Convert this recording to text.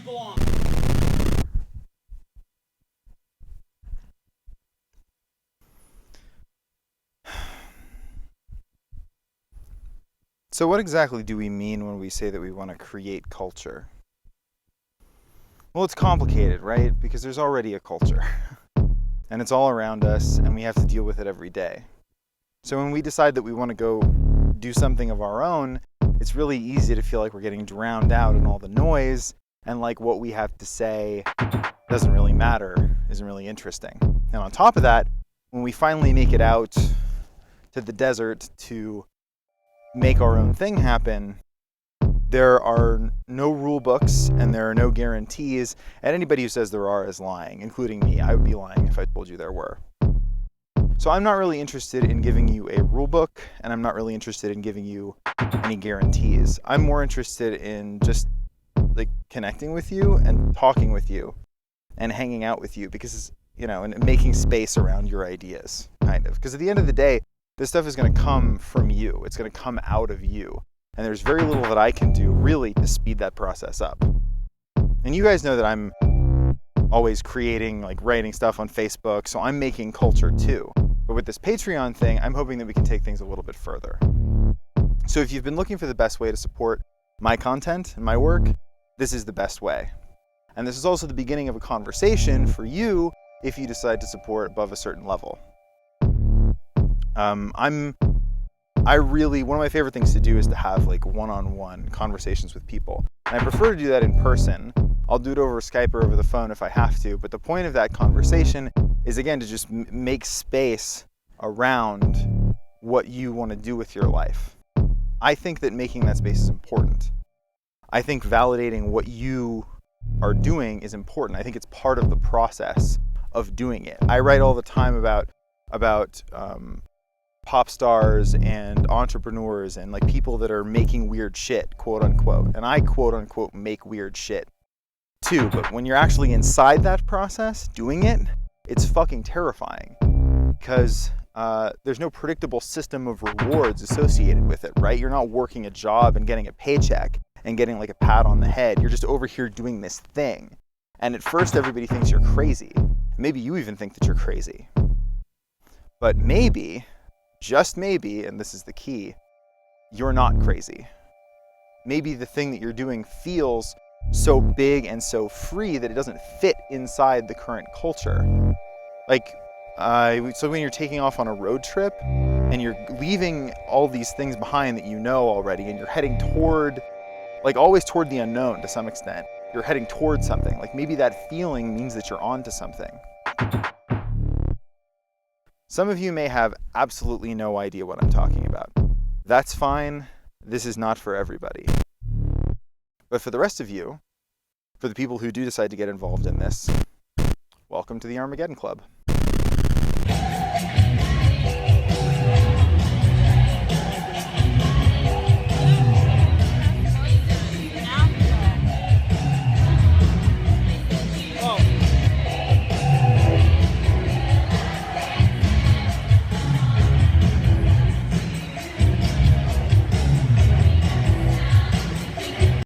belong. So what exactly do we mean when we say that we want to create culture? Well, it's complicated, right? Because there's already a culture. And it's all around us, and we have to deal with it every day. So when we decide that we want to go do something of our own, it's really easy to feel like we're getting drowned out in all the noise, and like what we have to say doesn't really matter, isn't really interesting. And on top of that, when we finally make it out to the desert to make our own thing happen, there are no rule books and there are no guarantees, and anybody who says there are is lying, including me. I would be lying if I told you there were. So I'm not really interested in giving you a rule book, and I'm not really interested in giving you any guarantees. I'm more interested in just like connecting with you and talking with you and hanging out with you, because and making space around your ideas, kind of. Because at the end of the day, this stuff is going to come from you. It's going to come out of you. And there's very little that I can do really to speed that process up. And you guys know that I'm always creating, like writing stuff on Facebook, so I'm making culture too. But with this Patreon thing, I'm hoping that we can take things a little bit further. So if you've been looking for the best way to support my content and my work, this is the best way. And this is also the beginning of a conversation for you if you decide to support above a certain level. One of my favorite things to do is to have like one-on-one conversations with people. And I prefer to do that in person. I'll do it over Skype or over the phone if I have to. But the point of that conversation is, again, to just make space around what you want to do with your life. I think that making that space is important. I think validating what you are doing is important. I think it's part of the process of doing it. I write all the time about pop stars and entrepreneurs and like people that are making weird shit, quote unquote. And I quote unquote make weird shit too. But when you're actually inside that process doing it, it's fucking terrifying, because there's no predictable system of rewards associated with it, right? You're not working a job and getting a paycheck and getting like a pat on the head. You're just over here doing this thing. And at first everybody thinks you're crazy. Maybe you even think that you're crazy. But maybe, just maybe, and this is the key, you're not crazy. Maybe the thing that you're doing feels so big and so free that it doesn't fit inside the current culture. So when you're taking off on a road trip and you're leaving all these things behind that you know already, and you're heading toward, like always toward the unknown to some extent, you're heading toward something. Like maybe that feeling means that you're onto something. Some of you may have absolutely no idea what I'm talking about. That's fine. This is not for everybody. But for the rest of you, for the people who do decide to get involved in this, welcome to the Armageddon Club.